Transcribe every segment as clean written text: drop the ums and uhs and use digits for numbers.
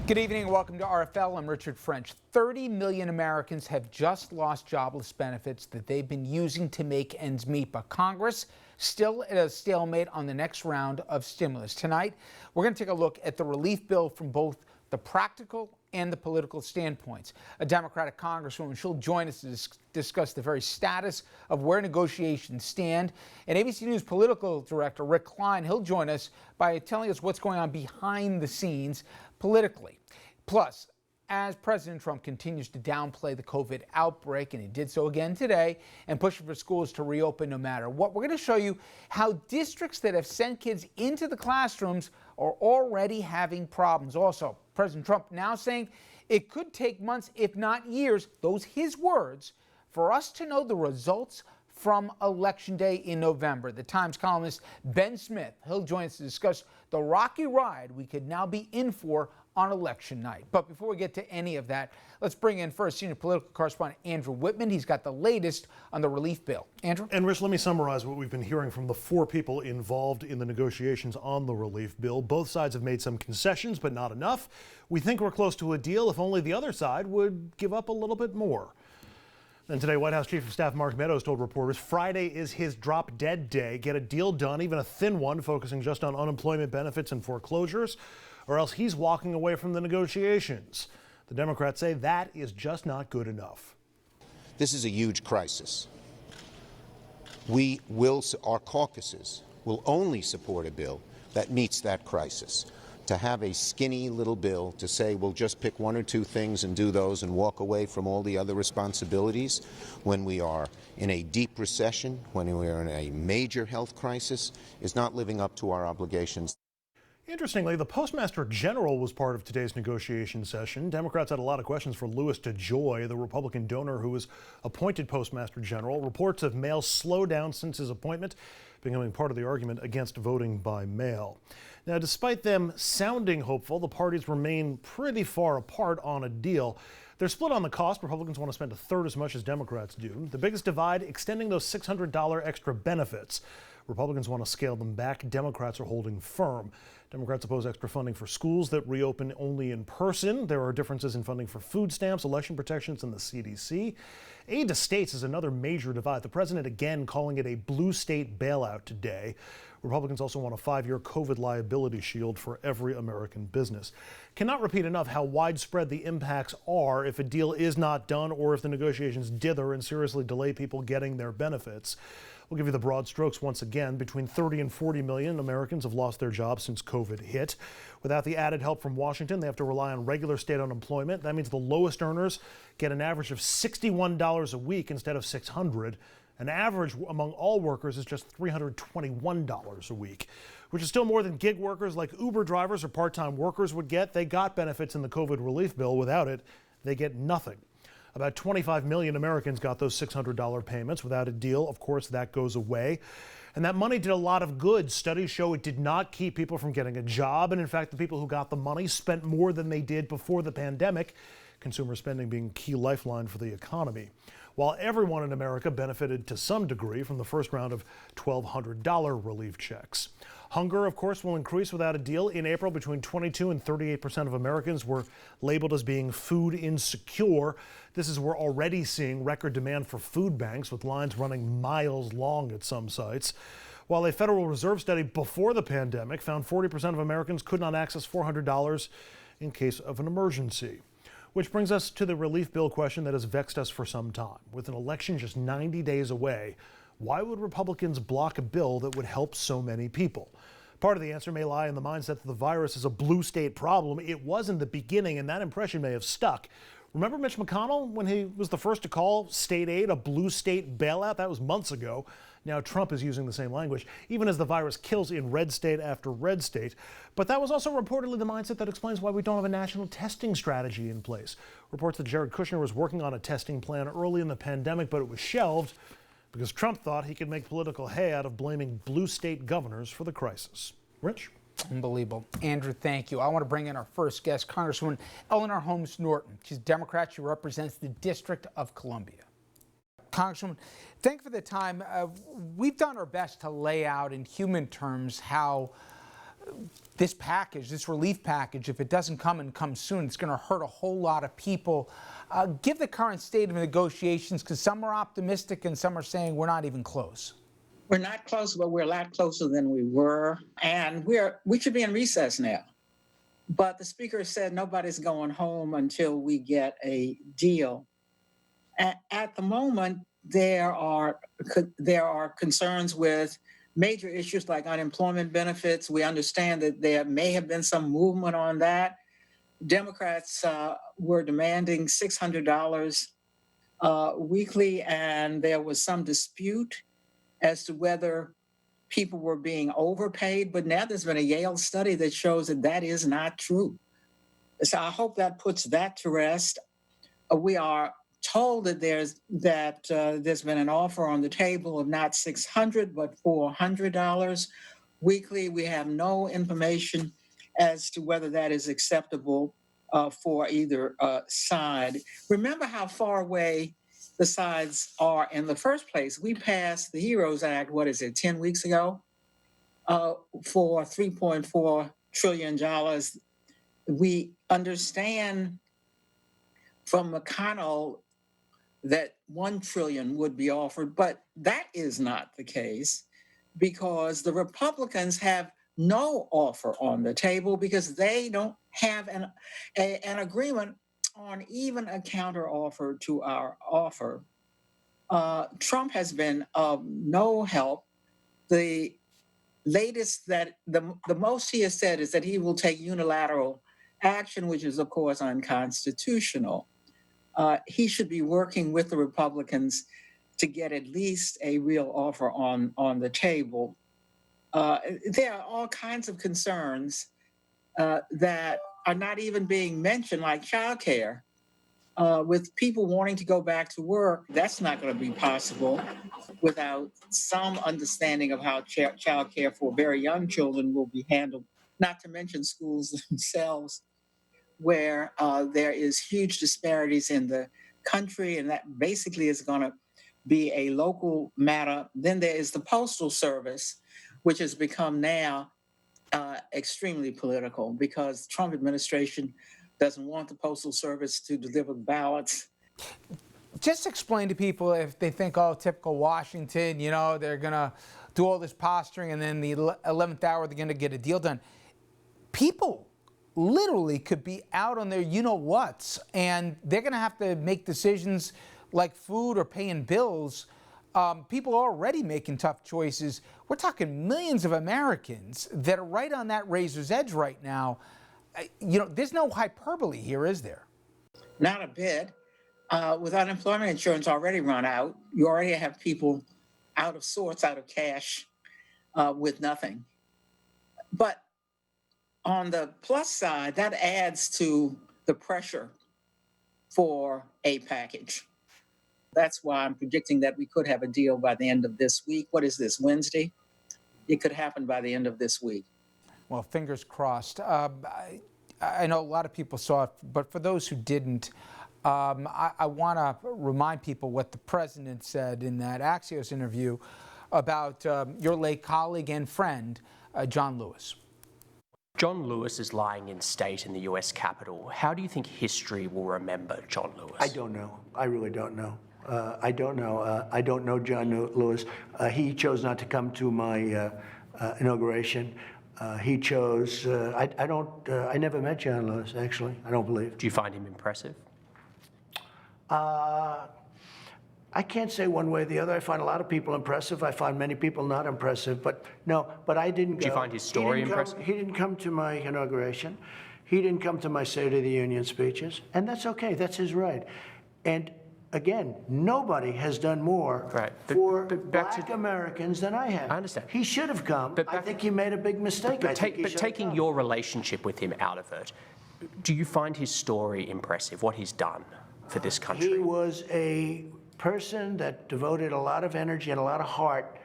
Good evening and welcome to RFL. I'm Richard French. 30 million Americans have just lost jobless benefits that they've been using to make ends meet, but Congress still at a stalemate on the next round of stimulus. Tonight, we're going to take a look at the relief bill from both the practical and the political standpoints. A Democratic Congresswoman, she'll join us to discuss the very status of where negotiations stand. And ABC News political director Rick Klein, he'll join us by telling us what's going on behind the scenes politically. Plus, as President Trump continues to downplay the COVID outbreak, and he did so again today, and pushing for schools to reopen no matter what, we're going to show you how districts that have sent kids into the classrooms are already having problems. Also, President Trump now saying it could take months, if not years, those his words, for us to know the results from Election Day in November. The Times columnist Ben Smith, he'll join us to discuss the rocky ride we could now be in for on election night. But before we get to any of that, let's bring in first senior political correspondent Andrew Whitman. He's got the latest on the relief bill. Andrew? And Rich, let me summarize what we've been hearing from the four people involved in the negotiations on the relief bill. Both sides have made some concessions, but not enough. We think we're close to a deal if only the other side would give up a little bit more. And today, White House Chief of Staff Mark Meadows told reporters Friday is his drop-dead day. Get a deal done, even a thin one, focusing just on unemployment benefits and foreclosures, or else he's walking away from the negotiations. The Democrats say that is just not good enough. This is a huge crisis. Our caucuses will only support a bill that meets that crisis. To have a skinny little bill to say we'll just pick one or two things and do those and walk away from all the other responsibilities when we are in a deep recession, when we are in a major health crisis, is not living up to our obligations. Interestingly, the Postmaster General was part of today's negotiation session. Democrats had a lot of questions for Louis DeJoy, the Republican donor who was appointed Postmaster General. Reports of mail slowdown since his appointment, becoming part of the argument against voting by mail. Now, despite them sounding hopeful, the parties remain pretty far apart on a deal. They're split on the cost. Republicans want to spend a third as much as Democrats do. The biggest divide, extending those $600 extra benefits. Republicans want to scale them back. Democrats are holding firm. Democrats oppose extra funding for schools that reopen only in person. There are differences in funding for food stamps, election protections, and the CDC. Aid to states is another major divide. The president again calling it a blue state bailout today. Republicans also want a 5-year COVID liability shield for every American business. Cannot repeat enough how widespread the impacts are if a deal is not done or if the negotiations dither and seriously delay people getting their benefits. We'll give you the broad strokes once again. Between 30 and 40 million Americans have lost their jobs since COVID hit. Without the added help from Washington, they have to rely on regular state unemployment. That means the lowest earners get an average of $61 a week instead of $600. An average among all workers is just $321 a week, which is still more than gig workers like Uber drivers or part-time workers would get. They got benefits in the COVID relief bill. Without it, they get nothing. About 25 million Americans got those $600 payments. Without a deal, of course, that goes away. And that money did a lot of good. Studies show it did not keep people from getting a job. And in fact, the people who got the money spent more than they did before the pandemic, consumer spending being a key lifeline for the economy. While everyone in America benefited to some degree from the first round of $1,200 relief checks. Hunger, of course, will increase without a deal. In April, between 22 and 38% of Americans were labeled as being food insecure. This is we're already seeing record demand for food banks with lines running miles long at some sites. While a Federal Reserve study before the pandemic found 40% of Americans could not access $400 in case of an emergency. Which brings us to the relief bill question that has vexed us for some time. With an election just 90 days away, why would Republicans block a bill that would help so many people? Part of the answer may lie in the mindset that the virus is a blue state problem. It was in the beginning, and that impression may have stuck. Remember Mitch McConnell when he was the first to call state aid a blue state bailout? That was months ago. Now Trump is using the same language, even as the virus kills in red state after red state. But that was also reportedly the mindset that explains why we don't have a national testing strategy in place. Reports that Jared Kushner was working on a testing plan early in the pandemic, but it was shelved because Trump thought he could make political hay out of blaming blue state governors for the crisis. Rich? Unbelievable. Andrew, thank you. I want to bring in our first guest, Congresswoman Eleanor Holmes Norton. She's a Democrat. She represents the District of Columbia. Congresswoman, thank you for the time. We've done our best to lay out in human terms how this package, this relief package, if it doesn't come and come soon, it's going to hurt a whole lot of people. Give the current state of negotiations, because some are optimistic and some are saying we're not even close. We're not close, but we're a lot closer than we were. And we should be in recess now. But the speaker said nobody's going home until we get a deal. At the moment, there are concerns with major issues like unemployment benefits. We understand that there may have been some movement on that. Democrats were demanding $600 weekly, and there was some dispute as to whether people were being overpaid. But now there's been a Yale study that shows that that is not true. So I hope that puts that to rest. We are told that there's been an offer on the table of not $600 but $400 weekly. We have no information as to whether that is acceptable for either side. Remember how far away the sides are in the first place. We passed the HEROES Act, 10 weeks ago, for $3.4 trillion. We understand from McConnell that $1 trillion would be offered, but that is not the case because the Republicans have no offer on the table because they don't have an agreement on even a counter offer to our offer. Trump has been of no help. The latest that the most he has said is that he will take unilateral action, which is of course unconstitutional. He should be working with the Republicans to get at least a real offer on the table. There are all kinds of concerns that are not even being mentioned, like childcare. With people wanting to go back to work, that's not going to be possible without some understanding of how childcare for very young children will be handled, not to mention schools themselves, where there is huge disparities in the country, and that basically is going to be a local matter. Then there is the Postal Service, which has become now extremely political because the Trump administration doesn't want the Postal Service to deliver ballots. Just explain to people, if they think, oh, typical Washington, they're going to do all this posturing and then the 11th hour they're going to get a deal done. People literally could be out on their you-know-whats, and they're going to have to make decisions like food or paying bills. People are already making tough choices. We're talking millions of Americans that are right on that razor's edge right now. There's no hyperbole here, is there? Not a bit. With unemployment insurance already run out, you already have people out of sorts, out of cash, with nothing. But on the plus side, that adds to the pressure for a package. That's why I'm predicting that we could have a deal by the end of this week. What is this, Wednesday? It could happen by the end of this week. Well, fingers crossed. I know a lot of people saw it, but for those who didn't, I want to remind people what the president said in that Axios interview about your late colleague and friend, John Lewis. John Lewis is lying in state in the US Capitol. How do you think history will remember John Lewis? I don't know. I really don't know. I don't know. I don't know John Lewis. He chose not to come to my inauguration. He chose. I never met John Lewis. Actually, I don't believe. Do you find him impressive? I can't say one way or the other. I find a lot of people impressive. I find many people not impressive. But no. But I didn't go. Do you find his story impressive? He didn't come to my inauguration. He didn't come to my State of the Union speeches, and that's okay. That's his right. And again, nobody has done more for Black Americans than I have. I understand. He should have come. I think he made a big mistake. But taking your relationship with him out of it, do you find his story impressive, what he's done for this country? He was a person that devoted a lot of energy and a lot of heart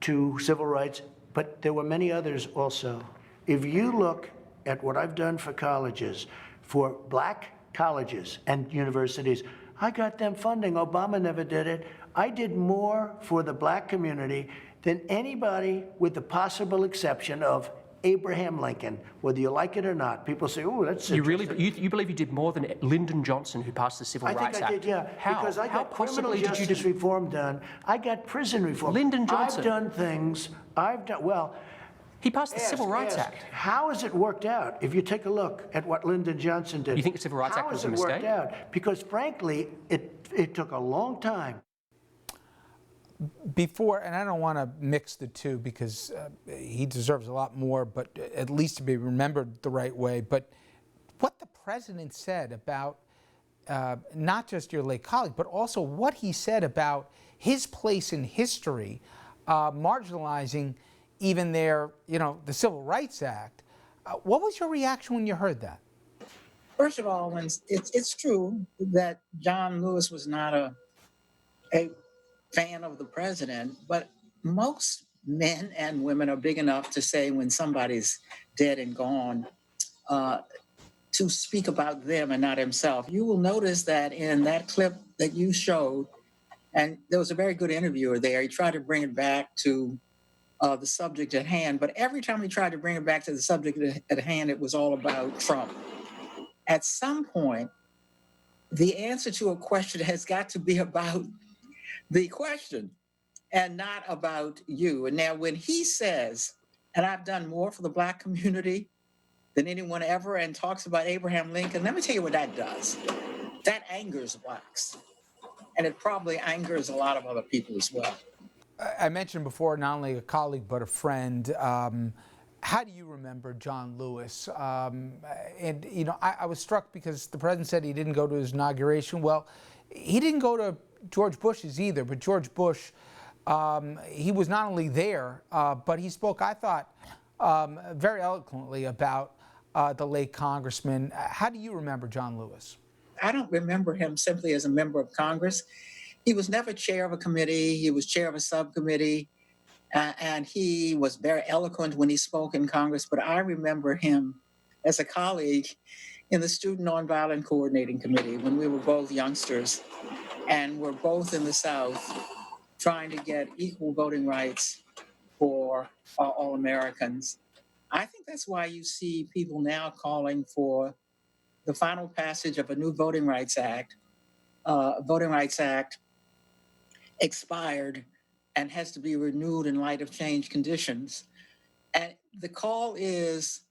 to civil rights, but there were many others also. If you look at what I've done for colleges, for Black colleges and universities, I got them funding. Obama never did it. I did more for the Black community than anybody, with the possible exception of Abraham Lincoln, whether you like it or not. People say, "Oh, that's You interesting." really, you believe you did more than Lyndon Johnson, who passed the Civil I Rights think I Act? did, yeah. How? Because I How got criminal possibly did you justice do? reform done. I got prison reform. Lyndon Johnson. I've done things. Well. He passed the Civil Rights Ask, Act. how has it worked out? If you take a look at what Lyndon Johnson did. You think the Civil Rights Act was a mistake? How has it worked out? Because frankly, it took a long time. Before, and I don't want to mix the two because he deserves a lot more, but at least to be remembered the right way. But what the president said about not just your late colleague, but also what he said about his place in history, marginalizing even the Civil Rights Act. What was your reaction when you heard that? First of all, when it's true that John Lewis was not a fan of the president, but most men and women are big enough to say when somebody's dead and gone, to speak about them and not himself. You will notice that in that clip that you showed, and there was a very good interviewer there, he tried to bring it back to the subject at hand, but every time he tried to bring it back to the subject at hand, it was all about Trump. At some point, the answer to a question has got to be about the question and not about you. And now when he says, and I've done more for the Black community than anyone ever, and talks about Abraham Lincoln, let me tell you what that does. That angers Blacks. And it probably angers a lot of other people as well. I mentioned before, not only a colleague, but a friend. How do you remember John Lewis? And, I was struck because the president said he didn't go to his inauguration. Well, he didn't go to George Bush's either, but George Bush, he was not only there, but he spoke, I thought, very eloquently about the late congressman. How do you remember John Lewis? I don't remember him simply as a member of Congress. He was never chair of a committee. He was chair of a subcommittee. And he was very eloquent when he spoke in Congress. But I remember him as a colleague in the Student Nonviolent Coordinating Committee when we were both youngsters and were both in the South trying to get equal voting rights for all Americans. I think that's why you see people now calling for the final passage of a new Voting Rights Act. Voting Rights Act expired and has to be renewed in light of changed conditions. And the call is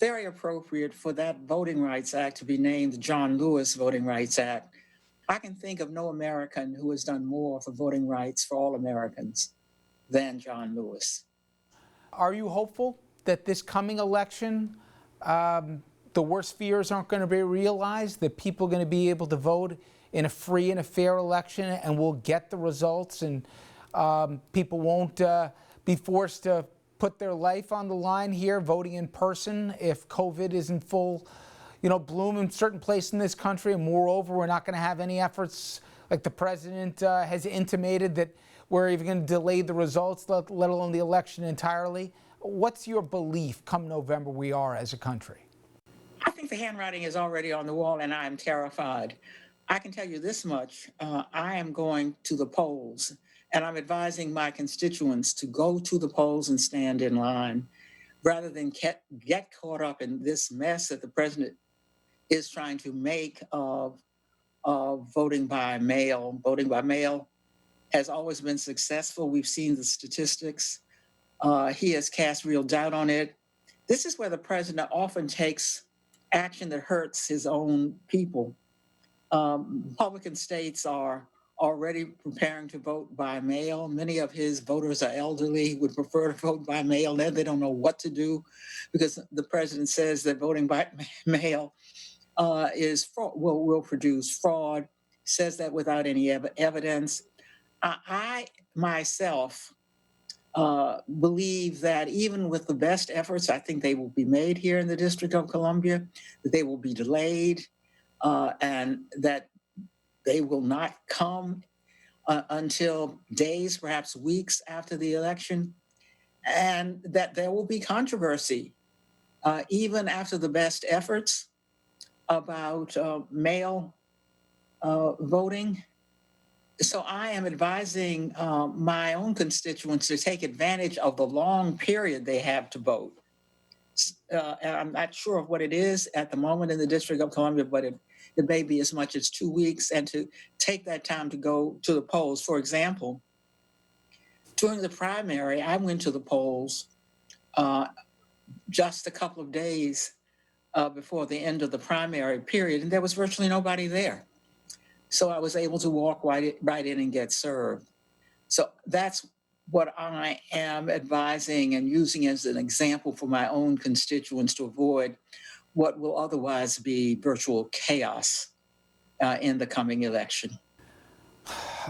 very appropriate for that Voting Rights Act to be named the John Lewis Voting Rights Act. I can think of no American who has done more for voting rights for all Americans than John Lewis. Are you hopeful that this coming election, the worst fears aren't going to be realized, that people are going to be able to vote in a free and a fair election and we'll get the results, and people won't be forced to put their life on the line here voting in person if COVID is in full bloom in certain places in this country? And moreover, we're not going to have any efforts like the president has intimated that we're even going to delay the results, let alone the election entirely. What's your belief come November we are as a country? I think the handwriting is already on the wall and I am terrified. I can tell you this much, I am going to the polls and I'm advising my constituents to go to the polls and stand in line rather than get caught up in this mess that the president is trying to make of voting by mail. Voting by mail has always been successful. We've seen the statistics. He has cast real doubt on it. This is where the president often takes action that hurts his own people. Republican states are already preparing to vote by mail. Many of his voters are elderly, would prefer to vote by mail. Now they don't know what to do because the president says that voting by mail will produce fraud, says that without any evidence. I myself believe that even with the best efforts, I think they will be made here in the District of Columbia, that they will be delayed, and that they will not come until days, perhaps weeks after the election, and that there will be controversy, even after the best efforts about mail voting. So I am advising my own constituents to take advantage of the long period they have to vote And I'm not sure of what it is at the moment in the District of Columbia, but it may be as much as 2 weeks, and to take that time to go to the polls. For example, during the primary, I went to the polls just a couple of days before the end of the primary period, and there was virtually nobody there. So I was able to walk right in and get served. So that's what I am advising and using as an example for my own constituents to avoid what will otherwise be virtual chaos in the coming election.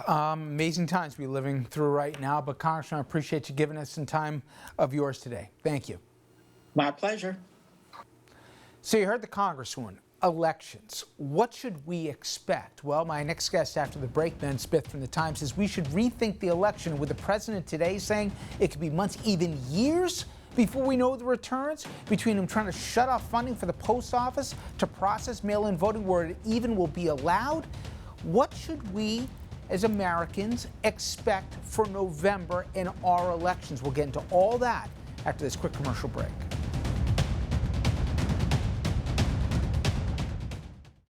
Amazing times we're living through right now, but Congressman, I appreciate you giving us some time of yours today. Thank you. My pleasure. So you heard the Congresswoman. Elections. What should we expect? Well, my next guest after the break, Ben Smith from the Times, says we should rethink the election, with the president today saying it could be months, even years, before we know the returns, between him trying to shut off funding for the post office to process mail-in voting where it even will be allowed. What should we as Americans expect for November in our elections? We'll get into all that after this quick commercial break.